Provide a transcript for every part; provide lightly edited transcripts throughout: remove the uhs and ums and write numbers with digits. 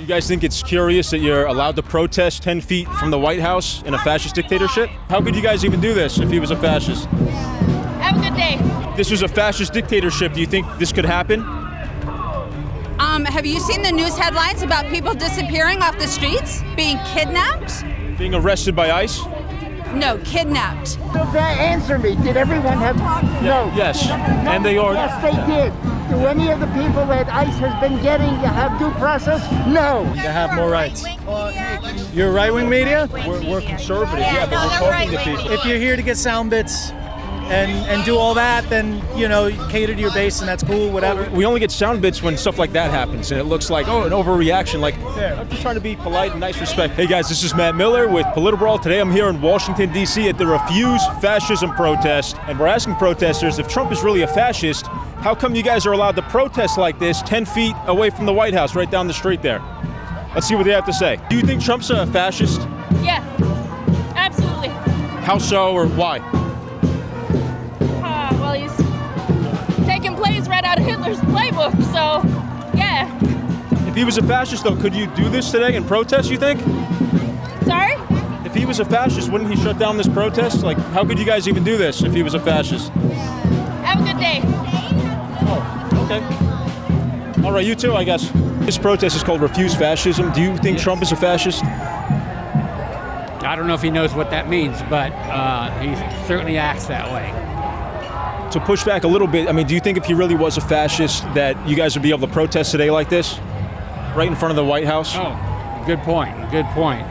You guys think it's curious that you're allowed to protest 10 feet from the White House in a fascist dictatorship? How could you guys even do this if he was a fascist? Have a good day. If this was a fascist dictatorship, do you think this could happen? Have you seen the news headlines about people disappearing off the streets, being kidnapped? Being arrested by ICE? No, kidnapped. So that answer me. Did everyone have? No. Yes, and they are. Yes, they did. Do any of the people that ICE has been getting have due process? No. To have more rights. You're right-wing media? We're conservative, yeah, but we're talking to people. If you're here to get sound bits and do all that, then, you know, cater to your base and that's cool, whatever. We only get sound bits when stuff like that happens, and it looks like, oh, an overreaction. Like, I'm just trying to be polite and nice respect. Hey guys, this is Matt Miller with Politibrawl. Today I'm here in Washington, D.C. at the Refuse Fascism protest, and we're asking protesters if Trump is really a fascist, how come you guys are allowed to protest like this 10 feet away from the White House, right down the street there? Let's see what they have to say. Do you think Trump's a fascist? Yeah, absolutely. How so, or why? Well, he's taking plays right out of Hitler's playbook, so yeah. If he was a fascist, though, could you do this today and protest, you think? Sorry? If he was a fascist, wouldn't he shut down this protest? Like, how could you guys even do this if he was a fascist? Have a good day. Oh, okay. All right, you too, I guess. This protest is called Refuse Fascism. Do you think Trump is a fascist? I don't know if he knows what that means, but he certainly acts that way. To push back a little bit, I mean, do you think if he really was a fascist that you guys would be able to protest today like this? Right in front of the White House? Oh, good point, good point.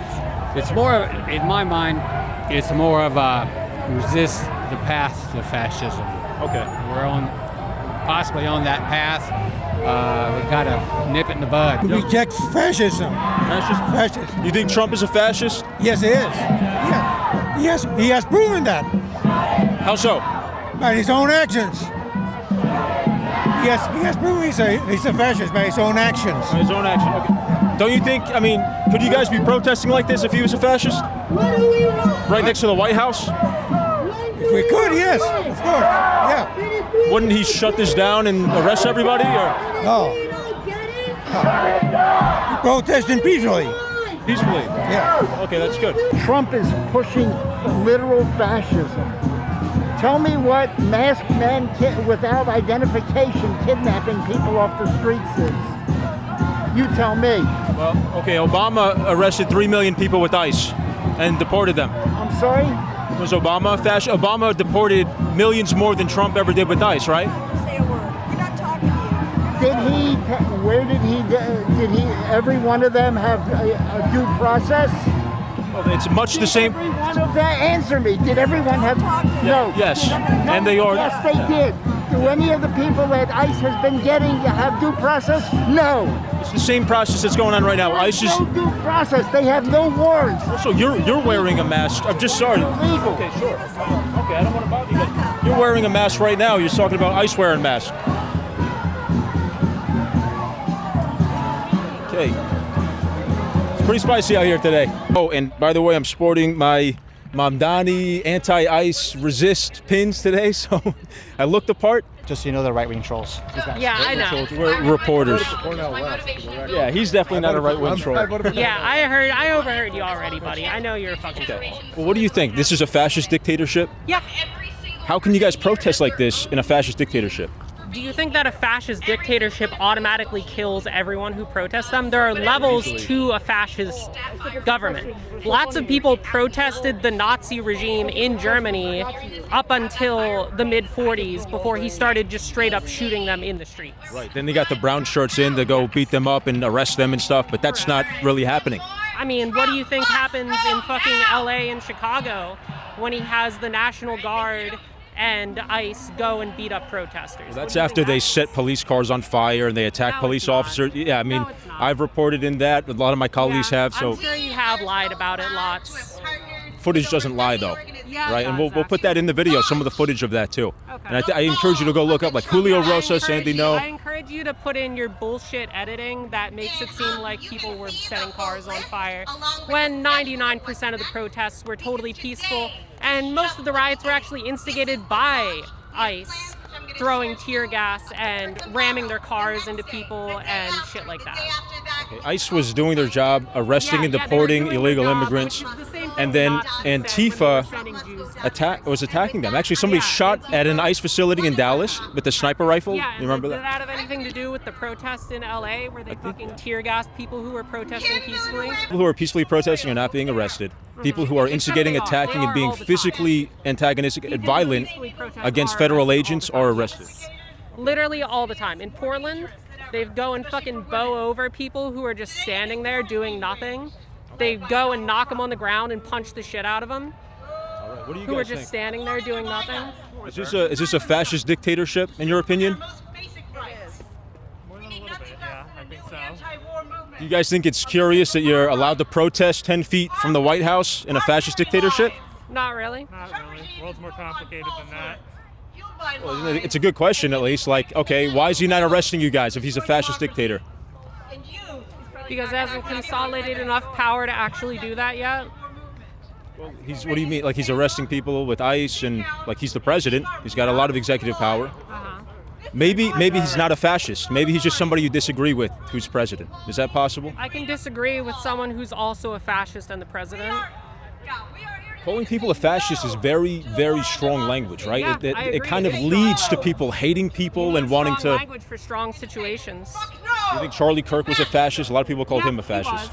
It's more, in my mind, it's more of a resist the path to fascism. Okay. We're possibly on that path. We've got to nip it in the bud. Reject fascism. Fascist? You think Trump is a fascist? Yes, he is. Yeah. He has proven that How so? by his own actions. Yes, he has proven he's a fascist by his own actions. His own action. Okay. Don't you think, I mean, could you guys be protesting like this if he was a fascist? Right next to the White House? If we could, yes, of course. Yeah. Wouldn't he shut this down and arrest everybody? Or No. Protesting peacefully. peacefully? Yeah. Okay, that's good. Trump is pushing literal fascism. Tell me what masked men without identification kidnapping people off the streets is. You tell me. Well, okay, Obama arrested 3 million people with ICE and deported them. I'm sorry? Was Obama a fascist? Obama deported millions more than Trump ever did with ICE, right? Say a word. We're not talking to you. Did he, every one of them have a due process? Well, it's much the same. Every one of them, answer me. Did everyone have? No. Yes, and they are. Yes, they did. Do any of the people that ICE has been getting have due process? No. It's the same process that's going on right now. ICE is. No due process. They have no warrants. So you're wearing a mask. I'm just sorry. Illegal. Okay, sure. Okay, I don't want to bother you guys. You're wearing a mask right now. You're talking about ICE wearing masks. Okay. It's pretty spicy out here today. Oh, and by the way, I'm sporting my Mamdani anti-ICE resist pins today, so I looked the part. Just so you know, the right-wing trolls. Yeah, I know. We're reporters. Yeah, he's definitely not a right-wing troll. Yeah, I overheard you already, buddy. I know you're a fucking troll. Well, what do you think? This is a fascist dictatorship? Yeah. How can you guys protest like this in a fascist dictatorship? Do you think that a fascist dictatorship automatically kills everyone who protests them? There are levels to a fascist government. Lots of people protested the Nazi regime in Germany up until the mid-40s before he started just straight up shooting them in the streets. Right. Then they got the brown shirts in to go beat them up and arrest them and stuff, but that's not really happening. I mean, what do you think happens in fucking LA and Chicago when he has the National Guard and ICE go and beat up protesters? Well, that's after they set police cars on fire and they attack police officers. Yeah, I mean, I've reported in that. A lot of my colleagues have. So I'm sure you have lied about it lots. footage doesn't lie, though. Yeah, right? And we'll put that in the video, some of the footage of that, too. Okay. And I encourage you to go look up, like, Julio Rosas, Sandy No. I encourage you to put in your bullshit editing that makes it seem like people were setting cars on fire when 99% of the protests were totally peaceful, and most of the riots were actually instigated by ICE throwing tear gas and ramming their cars into people and shit like that. ICE was doing their job, arresting and deporting illegal immigrants, and then Antifa was attacking them. Actually, somebody shot at an ICE facility in Dallas with a sniper rifle. Yeah, You remember did that? that have anything to do with the protests in LA where they fucking tear gassed people who were protesting peacefully? People who are peacefully protesting are not being arrested. People who are instigating, attacking, and being physically antagonistic and violent against federal agents are arrested. Literally all the time. In Portland, they go and fucking bow over people who are just standing there doing nothing. They go and knock them on the ground and punch the shit out of them. What do you Who are guys just think? standing there doing nothing. Is this a fascist dictatorship, in your opinion? Do you guys think it's curious that you're allowed to protest 10 feet from the White House in a fascist dictatorship? Not really. Not really. The world's more complicated than that. Well, it's a good question, at least. Like, okay, why is he not arresting you guys if he's a fascist dictator? Because it hasn't consolidated enough power to actually do that yet. Well, what do you mean? Like, he's arresting people with ICE and, like, he's the president. He's got a lot of executive power. Maybe he's not a fascist. Maybe he's just somebody you disagree with who's president. Is that possible? I can disagree with someone who's also a fascist and the president. Calling people a fascist is very, very strong language, right? Yeah, I It agree. kind of leads to people hating people and wanting Strong to. language for strong situations. You think Charlie Kirk was a fascist? A lot of people called Yeah, him a he fascist. was.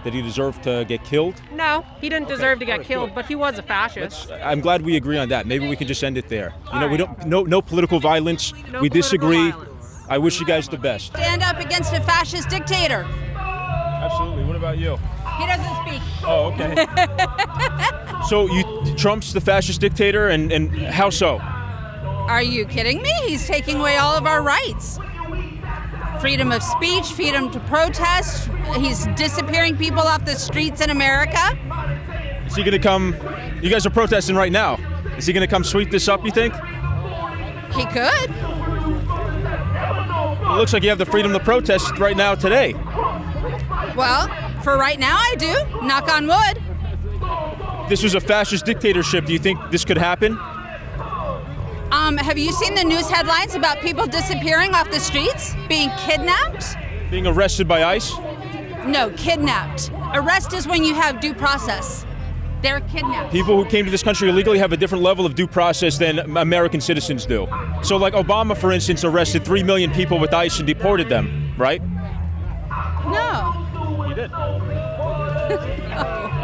Did he deserve to get killed? No, he didn't deserve to get alright, killed, good. but he was a fascist. I'm glad we agree on that. Maybe we can just end it there. You know, we Alright. don't no political violence. No We political disagree. violence. I wish you guys the best. Stand up against a fascist dictator. Absolutely. What about you? He doesn't speak. Oh, okay. So Trump's the fascist dictator, and how so? Are you kidding me? He's taking away all of our rights. Freedom of speech, freedom to protest. He's disappearing people off the streets in America. Is he going to come? You guys are protesting right now. Is he going to come sweep this up, you think? He could. It looks like you have the freedom to protest right now today. Well, for right now, I do. Knock on wood. If this was a fascist dictatorship, do you think this could happen? Have you seen the news headlines about people disappearing off the streets, being kidnapped? Being arrested by ICE? No, kidnapped. Arrest is when you have due process. They're kidnapped. People who came to this country illegally have a different level of due process than American citizens do. So, like Obama, for instance, arrested 3 million people with ICE and deported them, right? No. He did.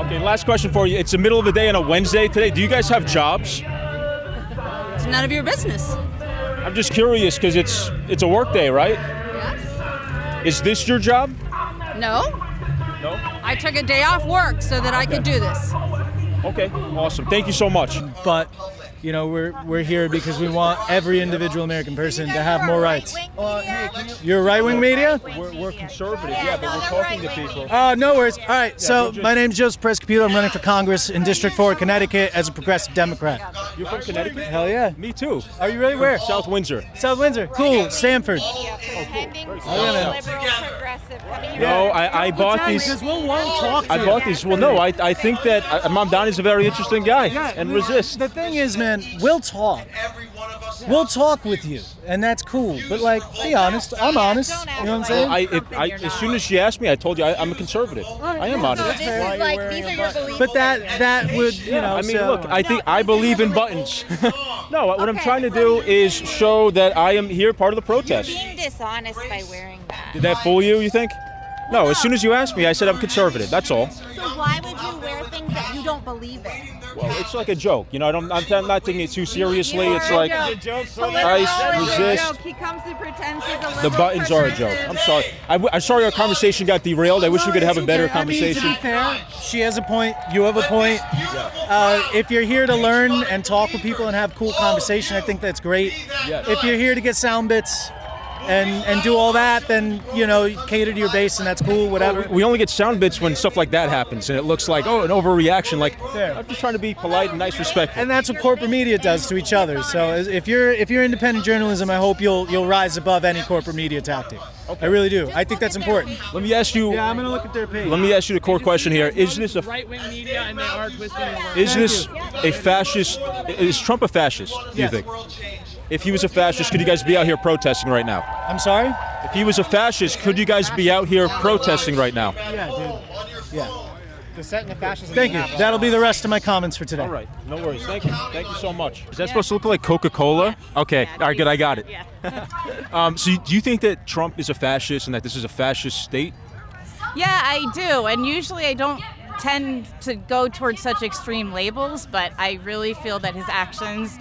Okay, last question for you. It's the middle of the day on a Wednesday today. Do you guys have jobs? It's none of your business. I'm just curious because it's a work day, right? Yes. Is this your job? No. No. I took a day off work so that I could do this. Okay, awesome. Thank you so much. But, you know, we're here because we want every individual American person to have more rights. You're right-wing media? We're conservative, yeah, but we're talking to people. No worries. All right, so my name's Joseph Prescopito. I'm running for Congress in District 4, Connecticut as a progressive Democrat. You're from Connecticut? Hell yeah. Me too. Are you really where? South Windsor. South Windsor. Cool. Stanford. No, I bought these. Because we'll talk to I bought these. Well, no, I think that Mom Donnie's a very interesting guy. And resist. The thing is, man, we'll talk. We'll talk with you, and that's cool. But like, be honest. I'm honest. You know what I'm saying? As soon as she asked me, I told you I'm a conservative. I am honest. This is like, these are your beliefs. But that would, you know. I mean, so- look, I believe in buttons. No, what I'm trying to do is show that I am here part of the protest. Being dishonest by wearing that. Did that fool you think? No, as soon as you asked me, I said I'm conservative. That's all. So why would you wear things that you don't believe in? Well, it's like a joke. You know, I'm not taking it too seriously. It's like ICE, resist. He comes to pretend she's a The buttons are a joke. I'm sorry. I'm sorry our conversation got derailed. I wish we could have a better conversation. I mean, to be fair, she has a point. You have a point. If you're here to learn and talk with people and have cool conversation, I think that's great. Yes. If you're here to get sound bits and do all that, then, you know, cater to your base, and that's cool, whatever. We only get sound bits when stuff like that happens, and it looks like, oh, an overreaction. Like, Fair. I'm just trying to be polite and nice, respectful. And that's what corporate media does to each other. So if you're independent journalism, I hope you'll rise above any corporate media tactic. Okay. I really do. I think that's important. Let me ask you. Yeah, I'm gonna look at their page. Let me ask you the core question here: Is this a Right-wing media, and they are twisting it. is this a fascist? Is Trump a fascist? Do you Yes. think? If he was a fascist, could you guys be out here protesting right now? I'm sorry? If he was a fascist, could you guys be out here protesting right now? Yeah, dude. Yeah. Thank you. That'll be the rest of my comments for today. All right, no worries. Thank you. Thank you so much. Is that supposed to look like Coca-Cola? Okay, all right, good. I got it. So do you think that Trump is a fascist and that this is a fascist state? Yeah, I do. And usually I don't tend to go towards such extreme labels, but I really feel that his actions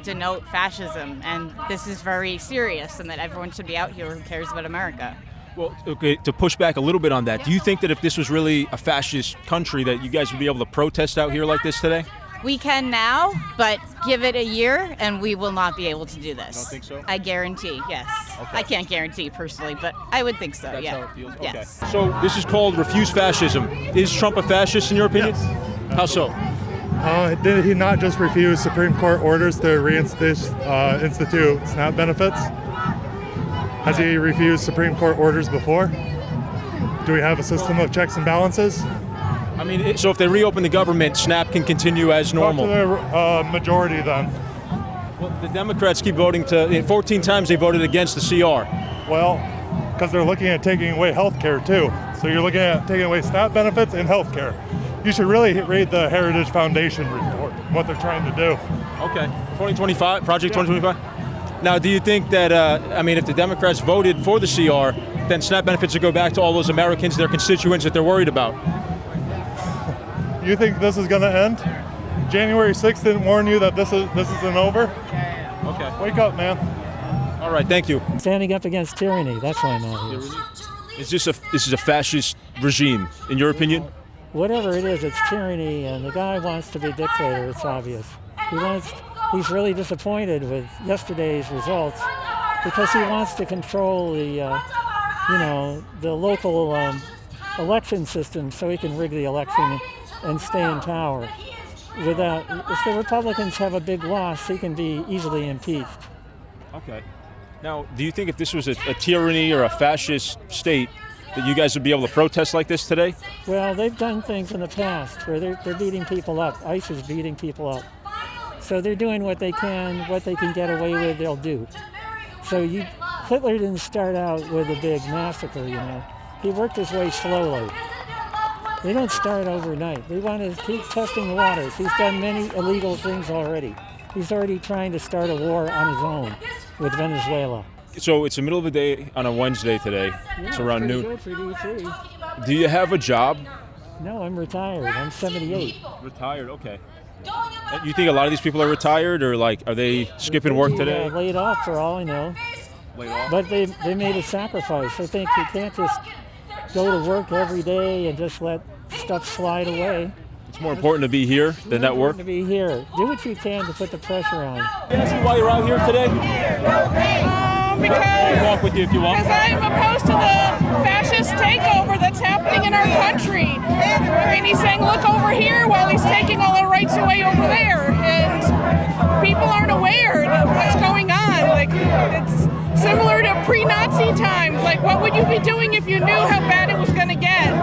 denote fascism. And this is very serious and that everyone should be out here who cares about America. Well, okay, to push back a little bit on that, do you think that if this was really a fascist country that you guys would be able to protest out here like this today? We can now, but give it a year and we will not be able to do this. You don't think so? I guarantee, yes. Okay. I can't guarantee personally, but I would think so, That's yeah. how it feels? Okay. Yes. So this is called Refuse Fascism. Is Trump a fascist in your opinion? Yes. How so? Did he not just refuse Supreme Court orders to institute SNAP benefits? Has he refused Supreme Court orders before? Do we have a system of checks and balances? I mean, so if they reopen the government, SNAP can continue as normal. Talk to the majority then. Well, the Democrats keep voting 14 times they voted against the CR. Well, because they're looking at taking away health care too. So you're looking at taking away SNAP benefits and health care. You should really read the Heritage Foundation report, what they're trying to do. Okay, 2025, Project 2025? Now, do you think that, if the Democrats voted for the CR, then SNAP benefits would go back to all those Americans, their constituents that they're worried about? You think this is going to end? January 6th didn't warn you that this isn't over? Okay. Wake up, man. All right, thank you. Standing up against tyranny, that's why I'm out here. Is this a fascist regime, in your opinion? Whatever it is, it's tyranny, and the guy wants to be dictator, it's obvious. He's really disappointed with yesterday's results because he wants to control the local election system so he can rig the election and stay in power. If the Republicans have a big loss, he can be easily impeached. Okay. Now, do you think if this was a tyranny or a fascist state, that you guys would be able to protest like this today? Well, they've done things in the past where they're beating people up. ICE is beating people up. So they're doing what they can get away with, they'll do. So Hitler didn't start out with a big massacre, He worked his way slowly. They don't start overnight. They want to keep testing the waters. He's done many illegal things already. He's already trying to start a war on his own with Venezuela. So it's the middle of the day on a Wednesday today. It's around noon. Good for DC. Do you have a job? No, I'm retired. I'm 78. Retired, okay. You think a lot of these people are retired, or are they skipping work today? Laid off for all I know. Laid off? But they made a sacrifice. I think you can't just go to work every day and just let stuff slide away. It's more important to be here than at work? To be here. Do what you can to put the pressure on. Can I ask you why you're out here today? Because walk with you if you want. Because I'm opposed to the fascist takeover that's happening in our country. I mean, he's saying, look over here while he's taking all our rights away over there. And people aren't aware of what's going on. It's similar to pre-Nazi times. What would you be doing if you knew how bad it was going to get?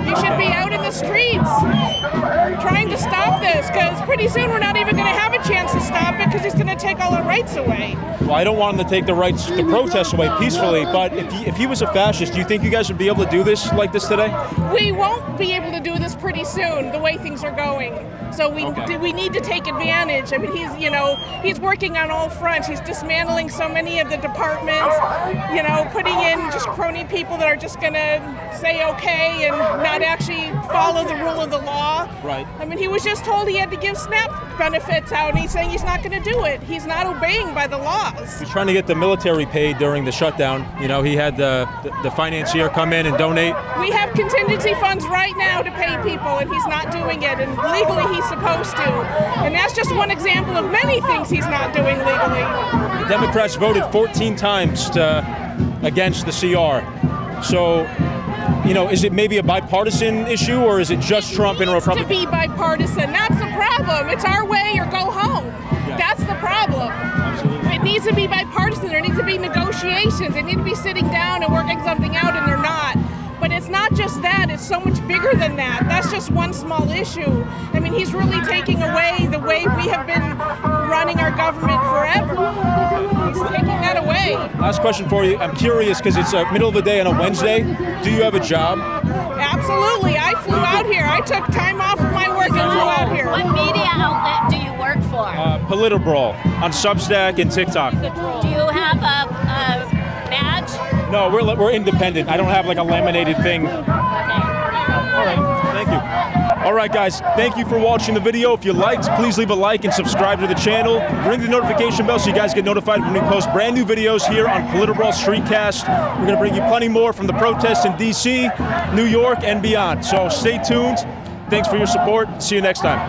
You should be out in the streets trying to stop this, because pretty soon we're not even going to have a chance to stop it because he's going to take all our rights away. Well, I don't want him to take the rights to protest away peacefully, but if he was a fascist, do you think you guys would be able to do this like this today? We won't be able to do this pretty soon, the way things are going. So we need to take advantage. I mean, he's working on all fronts. He's dismantling so many of the departments, putting in just crony people that are just going to say okay and not actually follow the rule of the law. Right. I mean, he was just told he had to give SNAP benefits out, and he's saying he's not going to do it. He's not obeying by the laws. He's trying to get the military paid during the shutdown. He had the financier come in and donate. We have contingency funds right now to pay people, and he's not doing it, and legally he's supposed to. And that's just one example of many things he's not doing legally. The Democrats voted 14 times against the CR. So, is it maybe a bipartisan issue, or is it just Trump and Republicans? To be bipartisan, that's the problem. It's our way or go home. Yeah. That's the problem. Absolutely. It needs to be bipartisan. There needs to be negotiations. They need to be sitting down and working something out, and they're not. But it's not just that, it's so much bigger than that. That's just one small issue. I mean, he's really taking away the way we have been running our government forever. He's taking that away. Last question for you. I'm curious because it's middle of the day on a Wednesday. Do you have a job? Absolutely. I flew out here. I took time off from my work and flew out here. What media outlet do you work for? Politibrawl on Substack and TikTok. Do you have a badge? No, we're independent. I don't have like a laminated thing. Okay. All right, thank you. All right, guys, thank you for watching the video. If you liked, please leave a like and subscribe to the channel. Ring the notification bell so you guys get notified when we post brand new videos here on Politibrawl Streetcast. We're going to bring you plenty more from the protests in D.C., New York, and beyond. So stay tuned. Thanks for your support. See you next time.